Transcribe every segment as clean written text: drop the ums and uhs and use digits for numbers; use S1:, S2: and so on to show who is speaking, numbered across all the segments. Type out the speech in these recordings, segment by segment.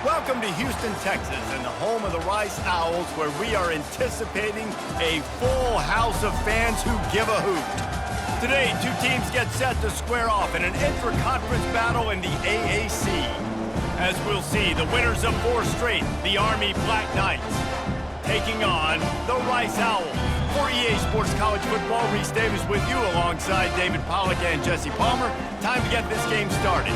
S1: Welcome to Houston, Texas, and the home of the Rice Owls, where we are anticipating a full house of fans who give a hoot. Today, two teams get set to square off in an intra-conference battle in the AAC. As we'll see, the winners of 4 straight, the Army Black Knights, taking on the Rice Owls. For EA Sports College Football, Reese Davis with you alongside David Pollack and Jesse Palmer. Time to get this game started.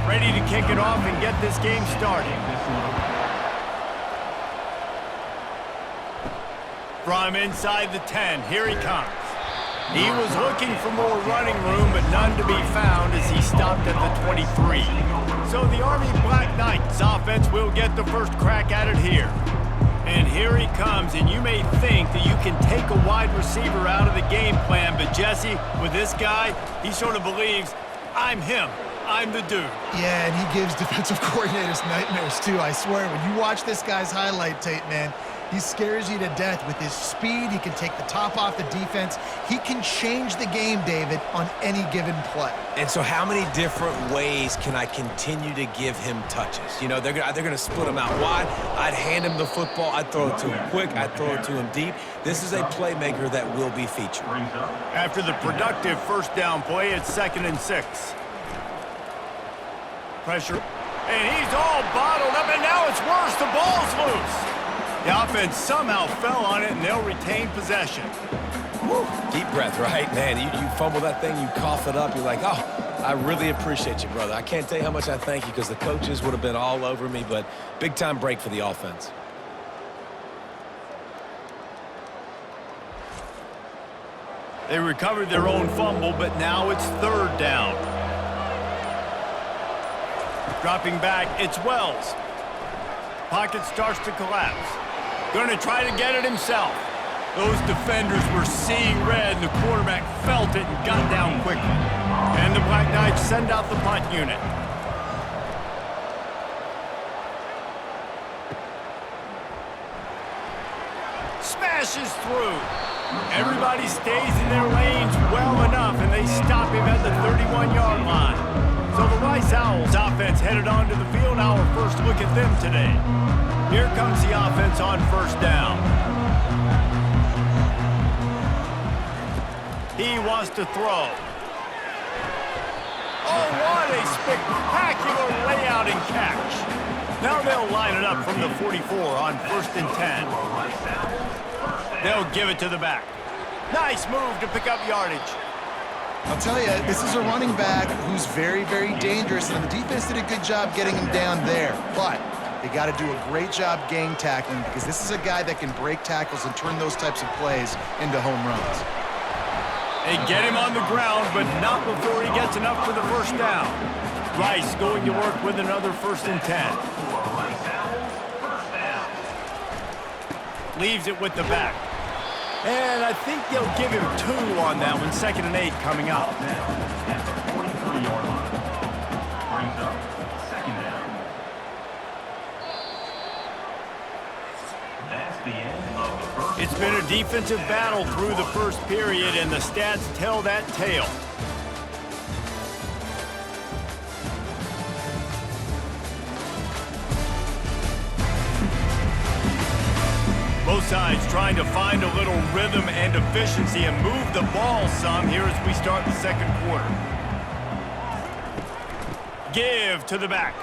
S1: Ready to kick it off and get this game started. From inside the 10, here he comes. He was looking for more running room, but none to be found as he stopped at the 23. So the Army Black Knights offense will get the first crack at it here. And here he comes, and you may think that you can take a wide receiver out of the game plan, but Jesse, with this guy, he sort of believes, I'm him. I'm the dude.
S2: Yeah, and he gives defensive coordinators nightmares, too. I swear, when you watch this guy's highlight tape, man, he scares you to death with his speed. He can take the top off the defense. He can change the game, David, on any given play.
S3: And so how many different ways can I continue to give him touches? You know, they're going to split him out wide. I'd hand him the football. I'd throw it to him quick. I'd throw it to him deep. This is a playmaker that will be featured.
S1: After the productive first down play, it's 2nd and 6. Pressure, and he's all bottled up, and now it's worse. The ball's loose. The offense somehow fell on it, and they'll retain possession.
S3: Woo. Deep breath, right? Man, you fumble that thing, you cough it up, you're like, oh, I really appreciate you, brother. I can't tell you how much I thank you because the coaches would have been all over me, but big-time break for the offense.
S1: They recovered their own fumble, but now it's 3rd down. Dropping back, it's Wells. Pocket starts to collapse. Going to try to get it himself. Those defenders were seeing red, and the quarterback felt it and got down quickly. And the Black Knights send out the punt unit. Smashes through. Everybody stays in their lanes well enough, and they stop him at the 31-yard line. So the Rice Owls offense headed onto the field. Our first look at them today. Here comes the offense on 1st down. He wants to throw. Oh, what a spectacular layout and catch. Now they'll line it up from the 44 on 1st and 10. They'll give it to the back. Nice move to pick up yardage.
S2: I'll tell you, this is a running back who's very, very dangerous, and the defense did a good job getting him down there. But they got to do a great job gang tackling because this is a guy that can break tackles and turn those types of plays into home runs.
S1: They get him on the ground, but not before he gets enough for the 1st down. Rice going to work with another 1st and 10. Leaves it with the back. And I think they'll give him 2 on that one. 2nd and 8 coming up. It's been a defensive battle through the first period, and the stats tell that tale. Both sides trying to find a little rhythm and efficiency and move the ball some here as we start the 2nd quarter. Give to the back.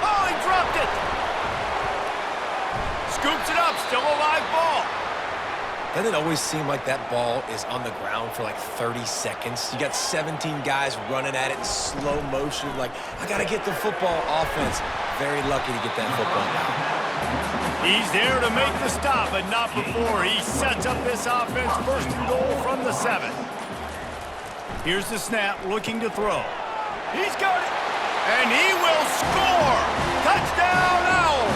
S1: Oh, he dropped it! Scoops it up, still a live ball.
S3: Doesn't it always seem like that ball is on the ground for like 30 seconds? You got 17 guys running at it in slow motion. Like, I got to get the football. Offense. Very lucky to get that football now.
S1: He's there to make the stop, but not before. He sets up this offense 1st and goal from the 7. Here's the snap, looking to throw. He's got it, and he will score! Touchdown, Owls!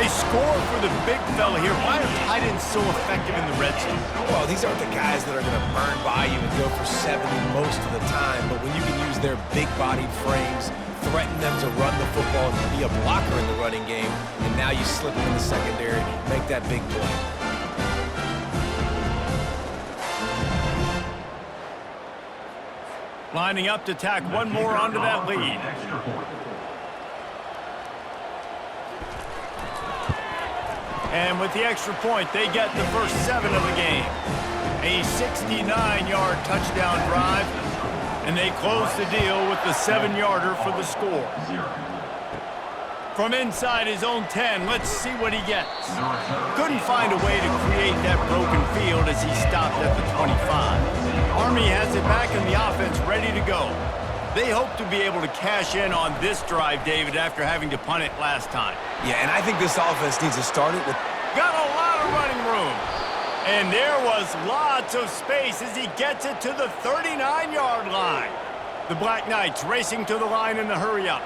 S1: A score for with a big fella here. Why are tight ends so effective in the red zone?
S3: Well, these aren't the guys that are going to burn by you and go for 70 most of the time, but when you can use their big-bodied frames, threaten them to run the football and be a blocker in the running game, and now you slip them in the secondary, make that big play.
S1: Lining up to tack one more onto that lead. And with the extra point, they get the first 7 of the game. A 69-yard touchdown drive, and they close the deal with the 7-yarder for the score. From inside his own 10, let's see what he gets. Couldn't find a way to create that broken field as he stopped at the 25. Army has it back in the offense ready to go. They hope to be able to cash in on this drive, David, after having to punt it last time.
S3: Yeah, and I think this offense needs to start it with...
S1: Got a lot of running room. And there was lots of space as he gets it to the 39-yard line. The Black Knights racing to the line in the hurry-up.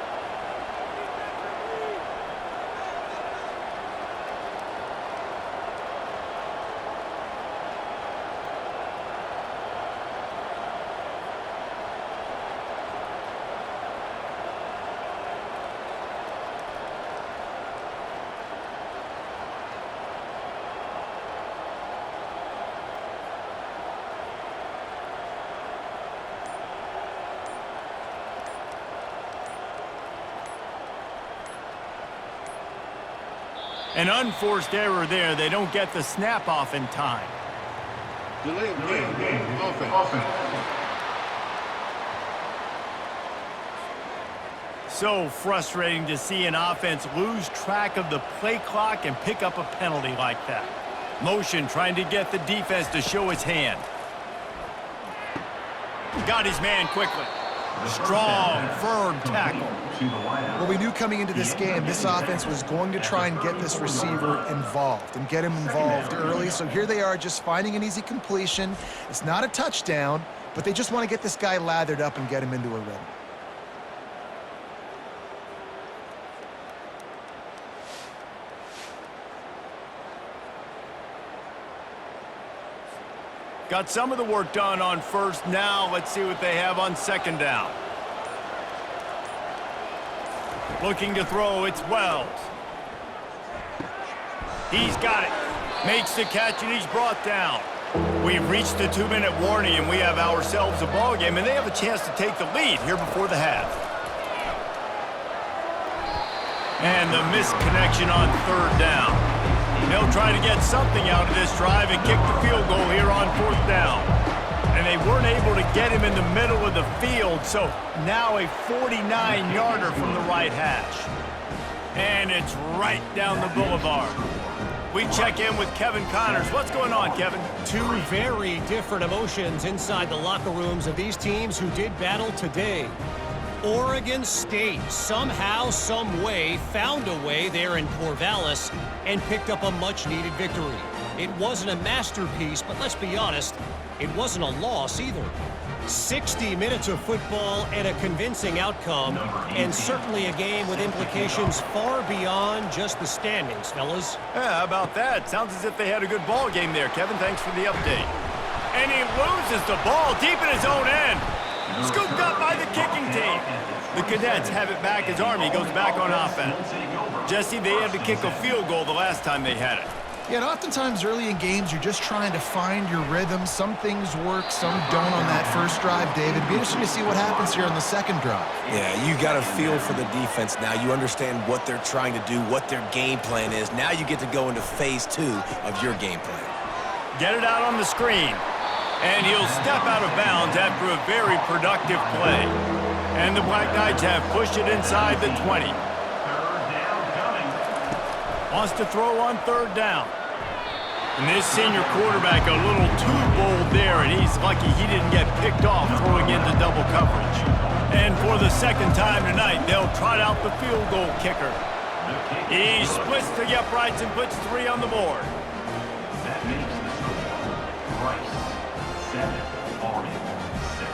S1: An unforced error there. They don't get the snap off in time.
S4: Delay of game. Offense.
S1: So frustrating to see an offense lose track of the play clock and pick up a penalty like that. Motion trying to get the defense to show his hand. Got his man quickly. Strong, firm tackle.
S2: Well, we knew coming into this game, this offense was going to try and get this receiver involved and get him involved early. So here they are just finding an easy completion. It's not a touchdown, but they just want to get this guy lathered up and get him into a rhythm.
S1: Got some of the work done on first. Now let's see what they have on second down. Looking to throw, it's Wells. He's got it. Makes the catch, and he's brought down. We've reached the 2-minute warning, and we have ourselves a ball game, and they have a chance to take the lead here before the half. And the missed connection on third down. They'll try to get something out of this drive and kick the field goal here on fourth down. And they weren't able to get him in the middle of the field, so now a 49-yarder from the right hash. And it's right down the boulevard. We check in with Kevin Connors. What's going on, Kevin?
S5: Two very different emotions inside the locker rooms of these teams who did battle today. Oregon State somehow, some way, found a way there in Corvallis and picked up a much-needed victory. It wasn't a masterpiece, but let's be honest, it wasn't a loss either. 60 minutes of football and a convincing outcome, and certainly a game with implications far beyond just the standings, fellas.
S1: Yeah, how about that? Sounds as if they had a good ball game there, Kevin. Thanks for the update. And he loses the ball deep in his own end. Scooped up by the kicking team. The Cadets have it back as Army goes back on offense. Jesse, they had to kick a field goal the last time they had it.
S2: Yeah, and oftentimes early in games, you're just trying to find your rhythm. Some things work, some don't on that first drive, David. Be interesting to see what happens here on the second drive.
S3: Yeah, you got a feel for the defense now. You understand what they're trying to do, what their game plan is. Now you get to go into phase 2 of your game plan.
S1: Get it out on the screen. And he'll step out of bounds after a very productive play. And the Black Knights have pushed it inside the 20. Wants to throw on third down. And this senior quarterback a little too bold there, and he's lucky he didn't get picked off throwing into double coverage. And for the second time tonight, they'll trot out the field goal kicker. He splits the uprights and puts 3 on the board.
S6: That makes the score. Rice, 7, Army, 6.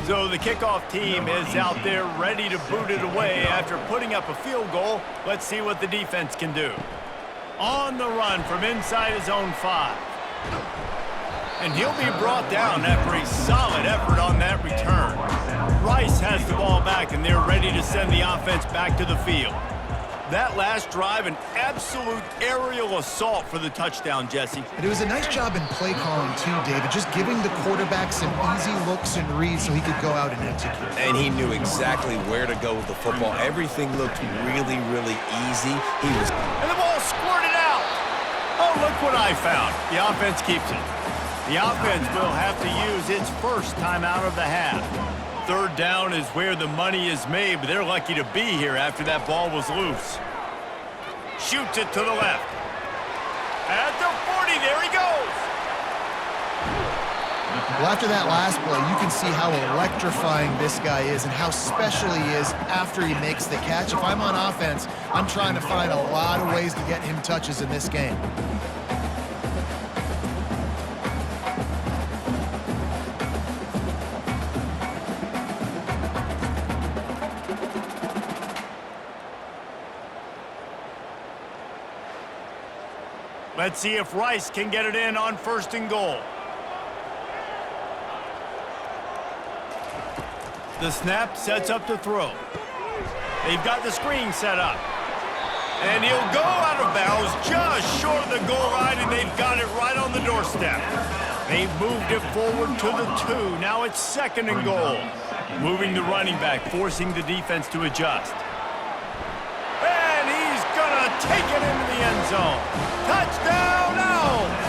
S1: So the kickoff team is out there ready to boot it away after putting up a field goal. Let's see what the defense can do. On the run from inside his own 5. And he'll be brought down after a solid effort on that return. Rice has the ball back, and they're ready to send the offense back to the field. That last drive, an absolute aerial assault for the touchdown, Jesse.
S2: And it was a nice job in play calling too, David, just giving the quarterback some easy looks and reads so he could go out and execute.
S3: And he knew exactly where to go with the football. Everything looked really, really easy.
S1: And the ball squirted out. Oh, look what I found. The offense keeps it. The offense will have to use its first time out of the half. Third down is where the money is made, but they're lucky to be here after that ball was loose. Shoots it to the left. At the 40, there he goes.
S2: Well, after that last play, you can see how electrifying this guy is and how special he is after he makes the catch. If I'm on offense, I'm trying to find a lot of ways to get him touches in this game.
S1: Let's see if Rice can get it in on 1st and goal. The snap sets up the throw. They've got the screen set up. And he'll go out of bounds just short of the goal line, and they've got it right on the doorstep. They've moved it forward to the 2. Now it's 2nd and goal. Moving the running back, forcing the defense to adjust. And he's gonna take it into the end zone. Touchdown, Owls!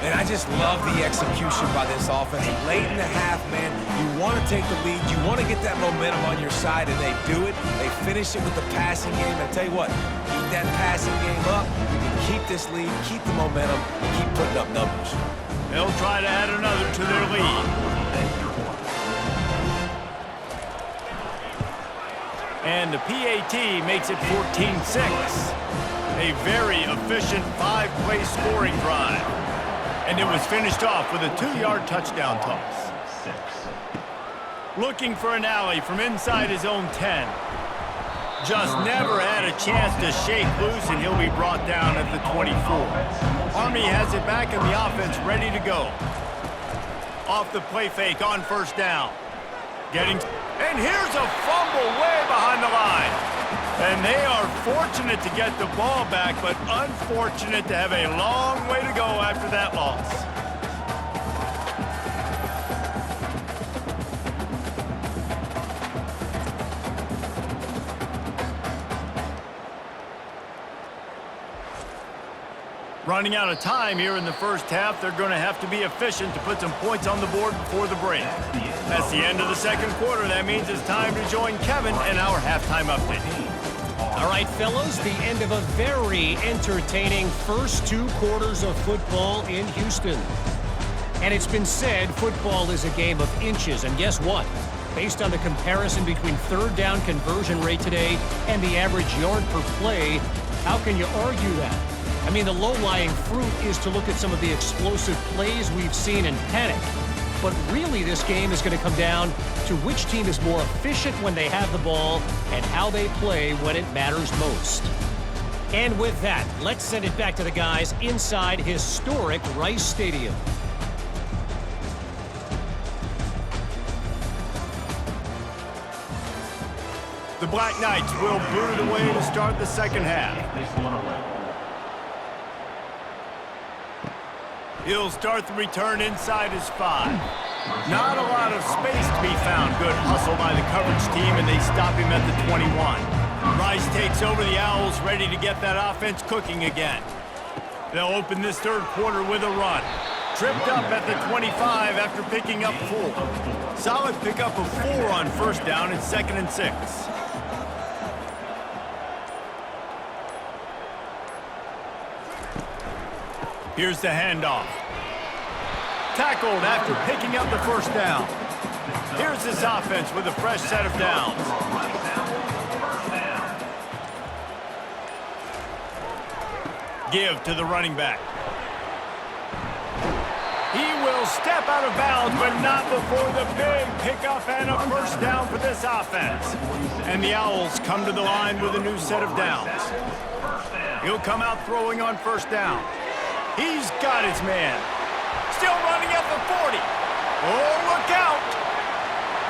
S3: And I just love the execution by this offense. Late in the half, man, you want to take the lead. You want to get that momentum on your side, and they do it. They finish it with the passing game. And I tell you what, keep that passing game up. You can keep this lead, keep the momentum, and keep putting up numbers.
S1: They'll try to add another to their lead. And the PAT makes it 14-6. A very efficient 5-play scoring drive. And it was finished off with a 2-yard touchdown toss. Looking for an alley from inside his own 10. Just never had a chance to shake loose, and he'll be brought down at the 24. Army has it back, and the offense ready to go. Off the play fake on 1st down. And here's a fumble way behind the line. And they are fortunate to get the ball back, but unfortunate to have a long way to go after that loss. Running out of time here in the first half, they're going to have to be efficient to put some points on the board before the break. That's the end of the 2nd quarter. That means it's time to join Kevin in our halftime update.
S5: All right, fellas, the end of a very entertaining first 2 quarters of football in Houston. And it's been said football is a game of inches. And guess what? Based on the comparison between 3rd down conversion rate today and the average yard per play, how can you argue that? I mean, the low-lying fruit is to look at some of the explosive plays we've seen in panic. But really, this game is going to come down to which team is more efficient when they have the ball and how they play when it matters most. And with that, let's send it back to the guys inside historic Rice Stadium.
S1: The Black Knights will boot it away to start the 2nd half. He'll start the return inside his 5. Not a lot of space to be found. Good hustle by the coverage team, and they stop him at the 21. Rice takes over the Owls, ready to get that offense cooking again. They'll open this 3rd quarter with a run. Tripped up at the 25 after picking up 4. Solid pickup of 4 on 1st down and 2nd and 6. Here's the handoff. Tackled after picking up the 1st down. Here's this offense with a fresh set of downs. Give to the running back. He will will step out of bounds, but not before the big pickup and a first down for this offense. And the Owls come to the line with a new set of downs. He'll come out throwing on first down. He's got his man. Still running at the 40. Oh, look out!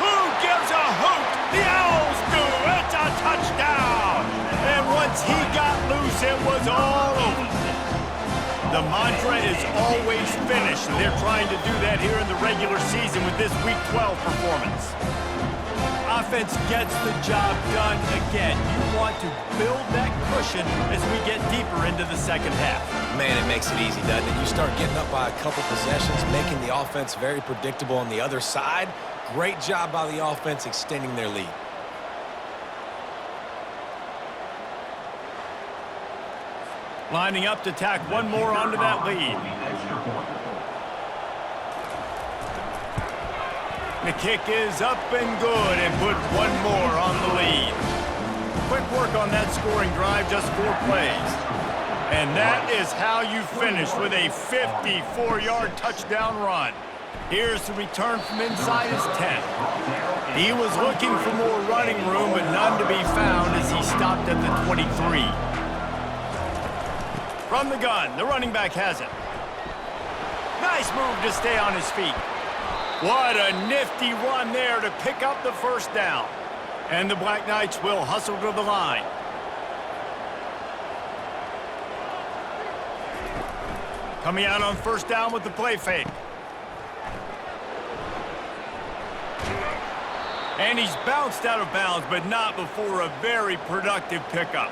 S1: Who gives a hoot? The Owls do. It's a touchdown. And once he got loose, it was all over. The mantra is always finish, and they're trying to do that here in the regular season with this Week 12 performance. Offense gets the job done again. You want to build that cushion as we get deeper into the second half.
S3: Man, it makes it easy, doesn't it? You start getting up by a couple possessions, making the offense very predictable on the other side. Great job by the offense extending their lead.
S1: Lining up to tack one more onto that lead. The kick is up and good and put one more on the lead. Quick work on that scoring drive, just 4 plays. And that is how you finish with a 54-yard touchdown run. Here's the return from inside his 10. He was looking for more running room, but none to be found as he stopped at the 23. From the gun, the running back has it. Nice move to stay on his feet. What a nifty run there to pick up the first down. And the Black Knights will hustle to the line. Coming out on first down with the play fake. And he's bounced out of bounds, but not before a very productive pickup.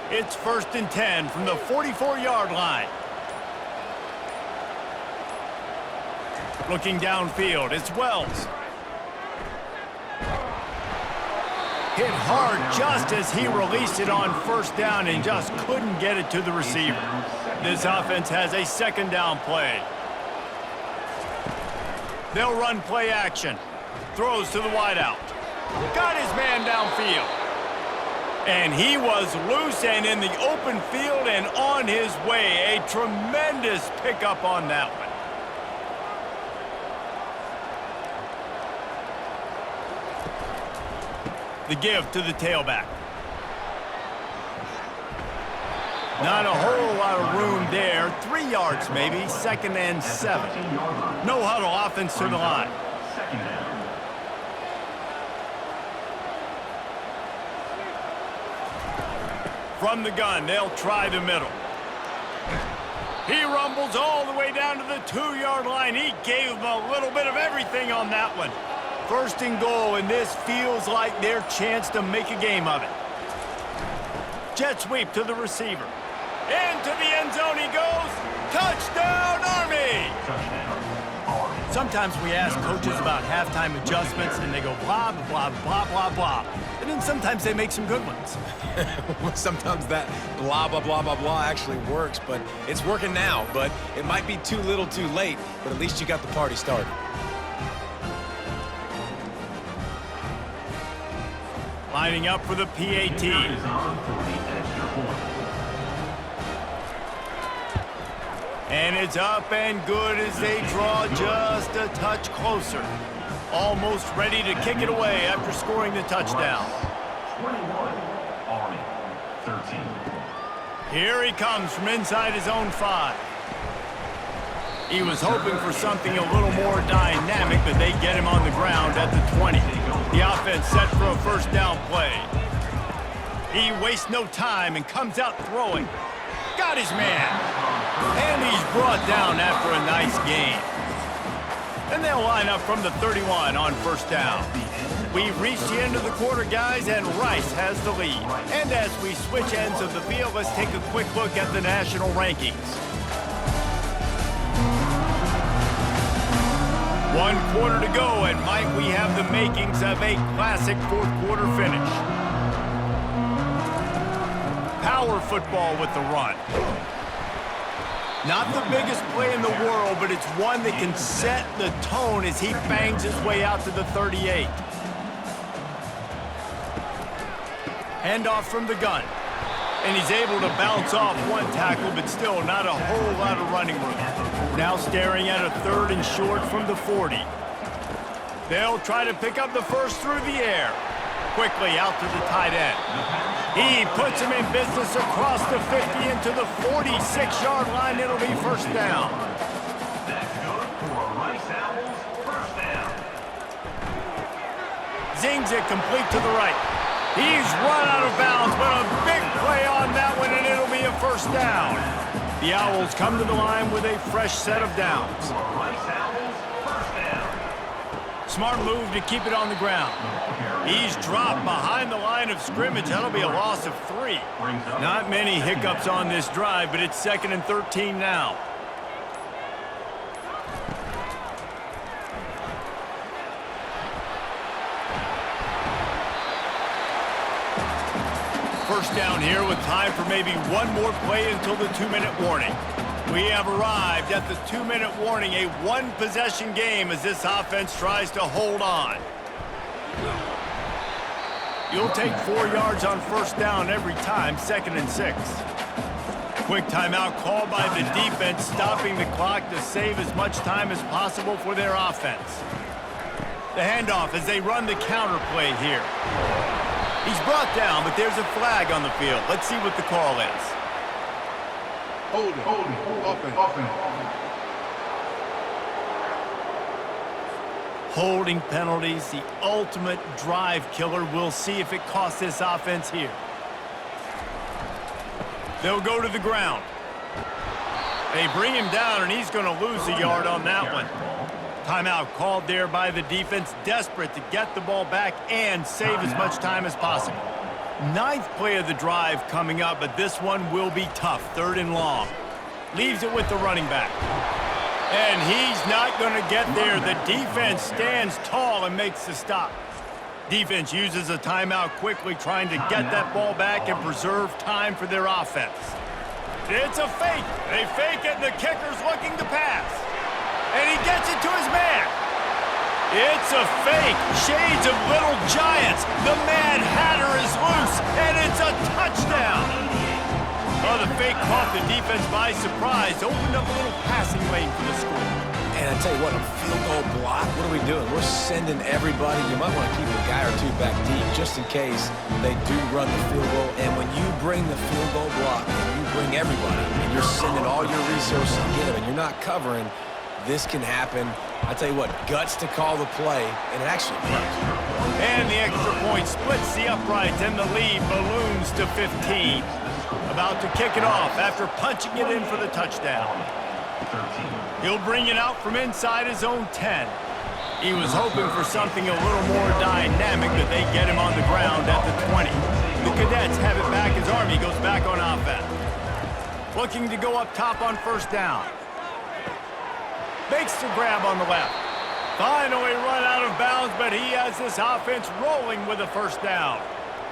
S1: It's 1st and 10 from the 44-yard line. Looking downfield, it's Wells. Hit hard just as he released it on first down and just couldn't get it to the receiver. This offense has a second down play. They'll run play action. Throws to the wideout. Got his man downfield. And he was loose and in the open field and on his way. A tremendous pickup on that one. The give to the tailback. Not a whole lot of room there. 3 yards maybe, 2nd and 7. No huddle offense to the line. From the gun, they'll try the middle. He rumbles all the way down to the 2-yard line. He gave them a little bit of everything on that one. 1st and goal, and this feels like their chance to make a game of it. Jet sweep to the receiver. Into the end zone he goes. Touchdown, Army! Sometimes we ask coaches about halftime adjustments, and they go blah, blah, blah, blah, blah. And then sometimes they make some good ones.
S3: Sometimes that blah, blah, blah, blah, blah actually works, but it's working now. But it might be too little too late, but at least you got the party started.
S1: Lining up for the PAT. And it's up and good as they draw just a touch closer. Almost ready to kick it away after scoring the touchdown.
S6: 21, Army, 13.
S1: Here he comes from inside his own 5. He was hoping for something a little more dynamic, but they get him on the ground at the 20. The offense set for a first down play. He wastes no time and comes out throwing. Got his man. And he's brought down after a nice gain. And they'll line up from the 31 on first down. We've reached the end of the quarter, guys, and Rice has the lead. And as we switch ends of the field, let's take a quick look at the national rankings. 1 quarter to go, and might we have the makings of a classic 4th quarter finish. Power football with the run. Not the biggest play in the world, but it's one that can set the tone as he bangs his way out to the 38. Handoff from the gun. And he's able to bounce off one tackle, but still not a whole lot of running room. Now staring at a 3rd and short from the 40. They'll try to pick up the first through the air. Quickly out to the tight end. He puts him in business across the 50 into the 46-yard line. It'll be first down.
S6: That's good for Rice Owls. First down.
S1: Zings it complete to the right. He's run out of bounds, but a big play on that one, and it'll be a first down. The Owls come to the line with a fresh set of downs.
S6: For Rice Owls. First down.
S1: Smart move to keep it on the ground. He's dropped behind the line of scrimmage. That'll be a loss of 3. Not many hiccups on this drive, but it's 2nd and 13 now. First down here with time for maybe one more play until the 2-minute warning. We have arrived at the 2-minute warning, a one-possession game as this offense tries to hold on. You'll take 4 yards on first down every time, 2nd and 6. Quick timeout called by the defense, stopping the clock to save as much time as possible for their offense. The handoff as they run the counter play here. He's brought down, but there's a flag on the field. Let's see what the call is.
S4: Holding. Offense.
S1: Holding penalties, the ultimate drive killer. We'll see if it costs this offense here. They'll go to the ground. They bring him down, and he's going to lose a yard on that one. Timeout called there by the defense, desperate to get the ball back and save as much time as possible. 9th play of the drive coming up, but this one will be tough. 3rd and long. Leaves it with the running back. And he's not going to get there. The defense stands tall and makes the stop. Defense uses a timeout quickly, trying to get that ball back and preserve time for their offense. It's a fake. They fake it, and the kicker's looking to pass. And he gets it to his man. It's a fake. Shades of Little Giants. The Mad Hatter is loose, and it's a touchdown. Oh, the fake caught the defense by surprise. Opened up a little passing lane for the score.
S3: And I tell you what, a field goal block, what are we doing? We're sending everybody. You might want to keep a guy or two back deep just in case they do run the field goal. And when you bring the field goal block, and you bring everybody, and you're sending all your resources to get them, and you're not covering, this can happen. I tell you what, guts to call the play, and it actually works.
S1: And the extra point splits the uprights, and the lead balloons to 15. About to kick it off after punching it in for the touchdown.
S6: 13.
S1: He'll bring it out from inside his own 10. He was hoping for something a little more dynamic, but they get him on the ground at the 20. The Cadets have it back as Army goes back on offense. Looking to go up top on first down. Makes the grab on the left. Finally run out of bounds, but he has this offense rolling with a first down.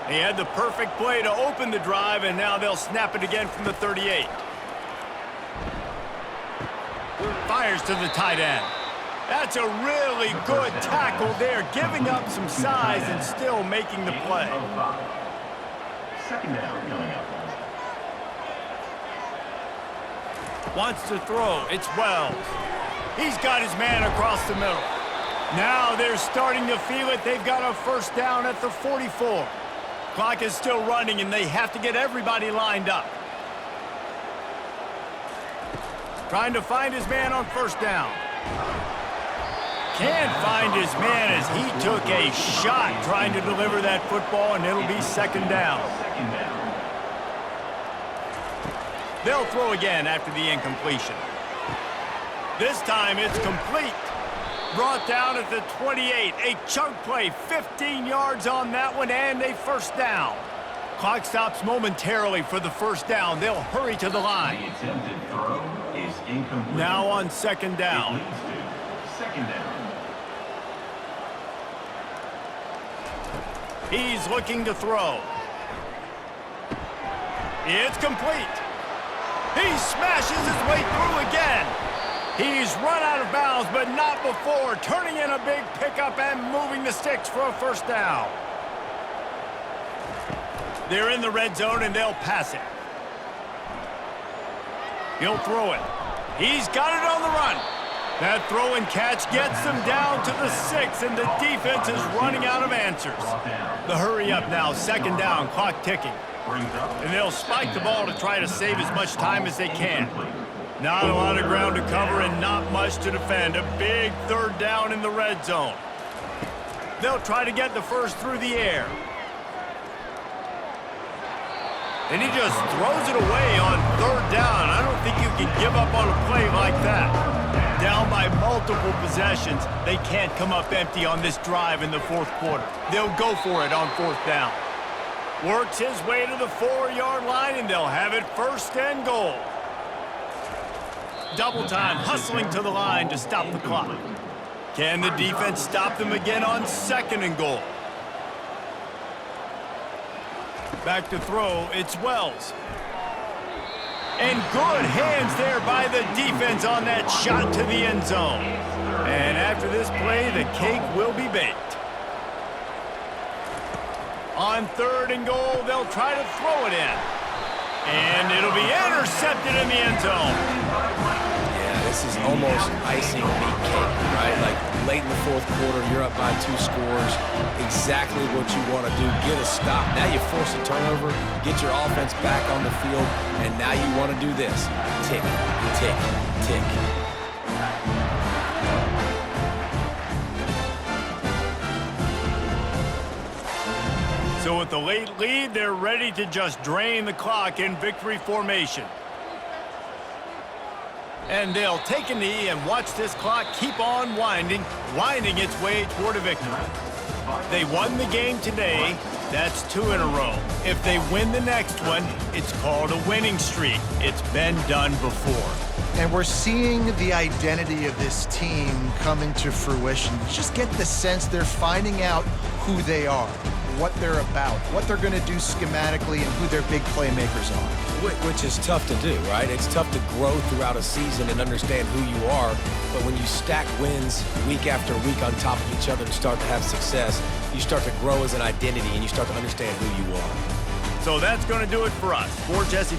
S1: He had the perfect play to open the drive, and now they'll snap it again from the 38. Fires to the tight end. That's a really good tackle there, giving up some size and still making the play.
S6: Second down coming up.
S1: Wants to throw. It's Wells. He's got his man across the middle. Now they're starting to feel it. They've got a first down at the 44. Clock is still running, and they have to get everybody lined up. Trying to find his man on first down. Can't find his man as he took a shot trying to deliver that football, and it'll be second down.
S6: Second down.
S1: They'll throw again after the incompletion. This time it's complete. Brought down at the 28. A chunk play, 15 yards on that one, and a first down. Clock stops momentarily for the first down. They'll hurry to the line.
S6: The attempted throw is incomplete.
S1: Now on second down.
S6: It leads to second down.
S1: He's looking to throw. It's complete. He smashes his way through again. He's run out of bounds, but not before, turning in a big pickup and moving the sticks for a first down. They're in the red zone, and they'll pass it. He'll throw it. He's got it on the run. That throw and catch gets them down to the 6, and the defense is running out of answers. The hurry up now, second down, clock ticking. And they'll spike the ball to try to save as much time as they can. Not a lot of ground to cover and not much to defend. A big third down in the red zone. They'll try to get the first through the air. And he just throws it away on third down. I don't think you can give up on a play like that. Down by multiple possessions, they can't come up empty on this drive in the fourth quarter. They'll go for it on fourth down. Works his way to the 4-yard line, and they'll have it first and goal. Double time, hustling to the line to stop the clock. Can the defense stop them again on second and goal? Back to throw, it's Wells. And good hands there by the defense on that shot to the end zone. And after this play, the cake will be baked. On third and goal, they'll try to throw it in. And it'll be intercepted in the end zone.
S3: Yeah, this is almost icing on the cake, right? Like late in the fourth quarter, you're up by 2 scores. Exactly what you want to do. Get a stop. Now you force a turnover, get your offense back on the field, and now you want to do this. Tick, tick, tick.
S1: So with the late lead, they're ready to just drain the clock in victory formation. And they'll take a knee and watch this clock keep on winding its way toward a victory. They won the game today. That's 2 in a row. If they win the next one, it's called a winning streak. It's been done before.
S2: And we're seeing the identity of this team coming to fruition. You just get the sense they're finding out who they are, what they're about, what they're going to do schematically, and who their big playmakers are.
S3: Which is tough to do, right? It's tough to grow throughout a season and understand who you are, but when you stack wins week after week on top of each other and start to have success, you start to grow as an identity and you start to understand who you are.
S1: So that's going to do it for us. For Jesse